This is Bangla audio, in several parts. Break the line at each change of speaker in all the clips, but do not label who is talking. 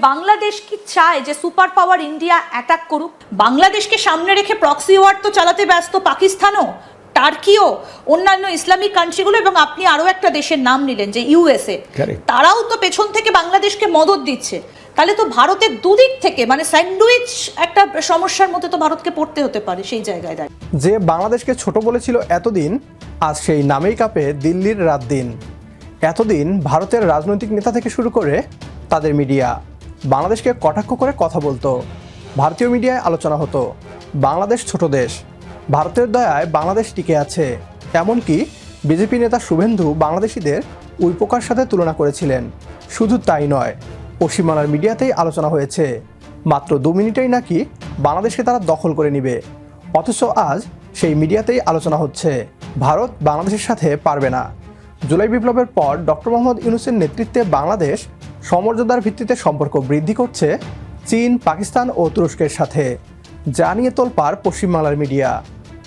বাংলাদেশ কি চায় যে সুপার পাওয়ার ইন্ডিয়া অ্যাটাক করুক? বাংলাদেশকে সামনে রেখে প্রক্সি ওয়ার তো চালাতে ব্যস্ত পাকিস্তানও, টার্কিও, অন্যান্য ইসলামিক কান্ট্রিগুলো, এবং আপনি আরো একটা দেশের নাম নিলেন যে ইউএসএ, তারাও তো পেছন থেকে বাংলাদেশকে মদদ দিচ্ছে। তাহলে তো ভারতের দুদিক থেকে মানে স্যান্ডউইচ একটা সমস্যার মধ্যে তো ভারতকে পড়তে হতে পারে সেই জায়গায় দাঁড়িয়ে।
যে বাংলাদেশকে ছোট বলেছিল এতদিন, আজ সেই নামেই কাঁপে দিল্লির রাত দিন। এতদিন ভারতের রাজনৈতিক নেতা থেকে শুরু করে তাদের মিডিয়া বাংলাদেশকে কটাক্ষ করে কথা বলতো। ভারতীয় মিডিয়ায় আলোচনা হতো বাংলাদেশ ছোট দেশ, ভারতের দয়ায় বাংলাদেশ টিকে আছে। এমনকি বিজেপি নেতা শুভেন্দু বাংলাদেশিদের উইপোকার সাথে তুলনা করেছিলেন। শুধু তাই নয়, পশ্চিমবাংলার মিডিয়াতেই আলোচনা হয়েছে মাত্র 2 মিনিটেই নাকি বাংলাদেশকে তারা দখল করে নেবে। অথচ আজ সেই মিডিয়াতেই আলোচনা হচ্ছে ভারত বাংলাদেশের সাথে পারবে না। জুলাই বিপ্লবের পর ডক্টর মোহাম্মদ ইউনূসের নেতৃত্বে বাংলাদেশ সমমর্যাদার ভিত্তিতে সম্পর্ক বৃদ্ধি করছে চীন, পাকিস্তান ও তুরস্কের সাথে। যা নিয়ে তোলপাড় পশ্চিমবাংলার মিডিয়া।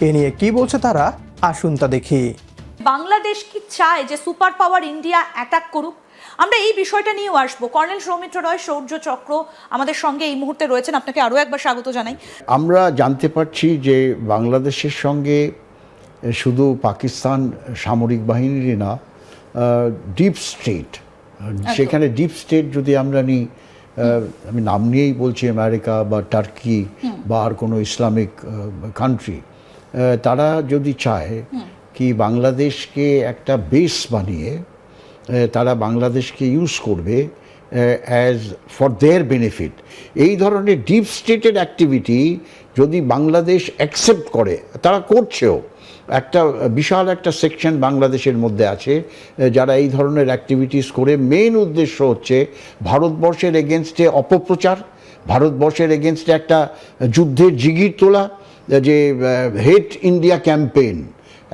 এ নিয়ে কি বলছে তারা, আসুন তা দেখি।
বাংলাদেশ কি চায় যে সুপার পাওয়ার ইন্ডিয়া অ্যাটাক করুক? আমরা এই বিষয়টা নিয়েও আসবো। কর্নেল সৌমিত্র রয়, শৌর্য চক্র আমাদের সঙ্গে এই মুহূর্তে রয়েছেন, আপনাকে আরও একবার স্বাগত জানাই।
আমরা জানতে পারছি যে বাংলাদেশের সঙ্গে শুধু পাকিস্তান সামরিক বাহিনীরই না, ডিপ স্টেট, সেখানে ডিপ স্টেট যদি আমরা নিই, আমি নাম নিয়েই বলছি আমেরিকা বা টার্কি বা আর কোনো ইসলামিক কান্ট্রি, তারা যদি চায় কি বাংলাদেশকে একটা বেস বানিয়ে তারা বাংলাদেশকে ইউজ করবে অ্যাজ ফর দেয়ার বেনিফিট, এই ধরনের ডিপ স্টেটের অ্যাক্টিভিটি যদি বাংলাদেশ অ্যাকসেপ্ট করে, তারা করছেও, একটা বিশাল একটা সেকশন বাংলাদেশের মধ্যে আছে যারা এই ধরনের অ্যাক্টিভিটিস করে মেইন উদ্দেশ্য হচ্ছে ভারতবর্ষের এগেনস্টে অপপ্রচার, ভারতবর্ষের এগেনস্টে একটা যুদ্ধের জিগির তোলা, যে হেট ইন্ডিয়া ক্যাম্পেইন।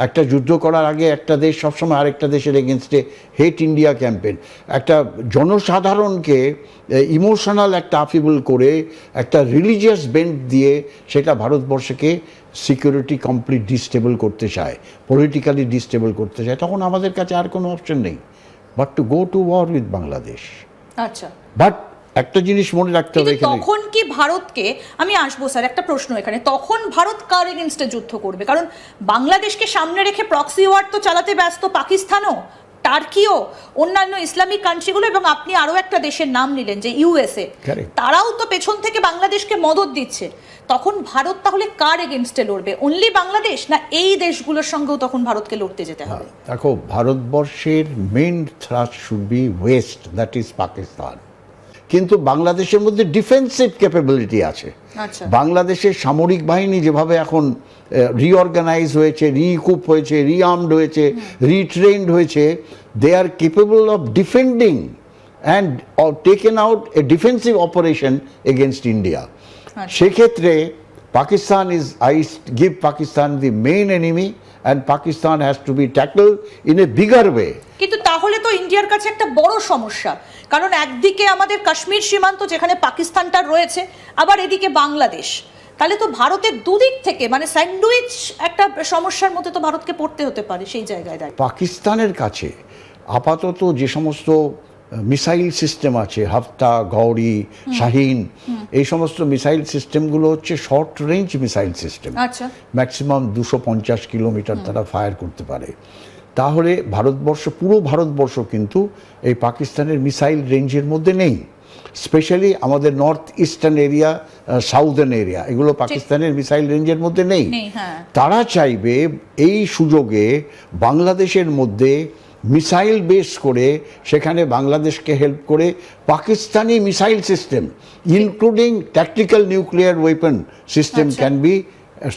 একটা যুদ্ধ করার আগে একটা দেশ সবসময় আরেকটা দেশের এগেনস্টে হেট ইন্ডিয়া ক্যাম্পেইন, একটা জনসাধারণকে ইমোশনাল একটা আফিবল করে একটা রিলিজিয়াস বেন্ট দিয়ে সেটা ভারতবর্ষকে সিকিউরিটি কমপ্লিট ডিস্টেবল করতে চায়, পলিটিক্যালি ডিস্টেবল করতে চায়। তখন আমাদের কাছে আর কোনো অপশন নেই but to go to war with Bangladesh.
আচ্ছা,
বাট একটা জিনিস মনে রাখতে হবে,
তখন কি ভারতকে, আমি আসবো স্যার, একটা প্রশ্ন এখানে, তখন ভারত কার এগেনস্টে যুদ্ধ করবে? কারণ বাংলাদেশকে সামনে রেখে প্রক্সি ওয়ার তো চালাতে ব্যস্ত পাকিস্তানও, টার্কিও, অন্যান্য ইসলামিক কান্ট্রিগুলো, এবং আপনি আরো একটা দেশের নাম নিলেন যে ইউএসএ, তারাও তো পেছন থেকে বাংলাদেশকে মদদ দিচ্ছে। তখন ভারত তাহলে কার এগেনস্টে লড়বে? অনলি বাংলাদেশ, না এই দেশগুলোর সঙ্গেও তখন ভারতকে লড়তে যেতে হবে?
দেখো, ভারতবর্ষের main thrust should be West, that is Pakistan. কিন্তু বাংলাদেশের মধ্যে ডিফেন্সিভ ক্যাপাবিলিটি আছে। বাংলাদেশের সামরিক বাহিনী যেভাবে এখন রিঅর্গানাইজ হয়েছে, রিইকুপ হয়েছে, রিআর্মড হয়েছে, রিট্রেন্ড হয়েছে, they are capable of defending and taken out a defensive operation against India. সেক্ষেত্রে Pakistan is, I give Pakistan the main enemy and Pakistan has to be tackled in a bigger way.
কিন্তু তাহলে তো ইন্ডিয়ার কাছে একটা বড় সমস্যা, কারণ একদিকে আমাদের কাশ্মীর সীমান্ত যেখানে পাকিস্তানটা রয়েছে, আবার এদিকে বাংলাদেশ। তাহলে তো ভারতের দুদিক থেকে মানে স্যান্ডউইচ একটা সমস্যার মধ্যে তো ভারতকে পড়তে হতে পারে সেই জায়গায় দাঁড়িয়ে।
পাকিস্তানের কাছে আপাতত যে সমস্ত মিসাইল সিস্টেম আছে, হাফতা, গৌরি, শাহিন, এই সমস্ত মিসাইল সিস্টেমগুলো হচ্ছে short range missile system. Maximum 250 kilometre তারা ফায়ার করতে পারে। তাহলে ভারতবর্ষ, পুরো ভারতবর্ষ কিন্তু এই পাকিস্তানের মিসাইল রেঞ্জের মধ্যে নেই। স্পেশালি আমাদের north eastern area, southern area, এগুলো পাকিস্তানের মিসাইল রেঞ্জের মধ্যে নেই। তারা চাইবে এই সুযোগে বাংলাদেশের মধ্যে মিসাইল বেস করে সেখানে বাংলাদেশকে হেল্প করে Pakistani missile system including tactical nuclear weapon system can be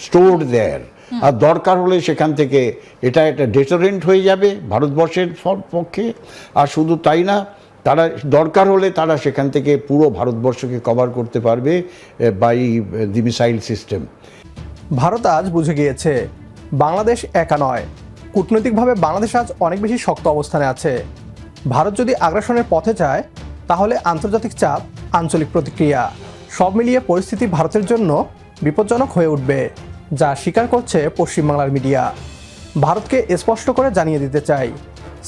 stored there. আর দরকার হলে সেখান থেকে এটা একটা ডেটারেন্ট হয়ে যাবে ভারতবর্ষের পক্ষে। আর শুধু তাই না, তারা দরকার হলে তারা সেখান থেকে পুরো ভারতবর্ষকে কভার করতে পারবে by the missile system.
Bharat আজ বুঝে গিয়েছে বাংলাদেশ একা নয়। কূটনৈতিকভাবে বাংলাদেশ আজ অনেক বেশি শক্ত অবস্থানে আছে। ভারত যদি আগ্রাসনের পথে যায় তাহলে আন্তর্জাতিক চাপ, আঞ্চলিক প্রতিক্রিয়া, সব মিলিয়ে পরিস্থিতি ভারতের জন্য বিপজ্জনক হয়ে উঠবে, যা স্বীকার করছে পশ্চিমবাংলার মিডিয়া। ভারতকে স্পষ্ট করে জানিয়ে দিতে চাই,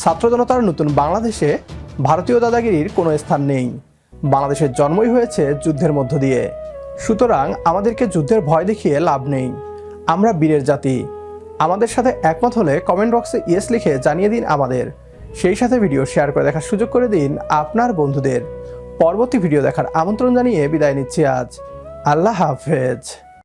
ছাত্র জনতার নতুন বাংলাদেশে ভারতীয় দাদাগিরির কোনো স্থান নেই। বাংলাদেশের জন্মই হয়েছে যুদ্ধের মধ্য দিয়ে, সুতরাং আমাদেরকে যুদ্ধের ভয় দেখিয়ে লাভ নেই। আমরা বীরের জাতি। আমাদের সাথে একমত হলে কমেন্ট বক্সে ইয়েস লিখে জানিয়ে দিন আমাদের। সেই সাথে ভিডিও শেয়ার করে দেখার সুযোগ করে দিন আপনার বন্ধুদের। পরবর্তী ভিডিও দেখার আমন্ত্রণ জানিয়ে বিদায় নিচ্ছি আজ। আল্লাহ হাফেজ।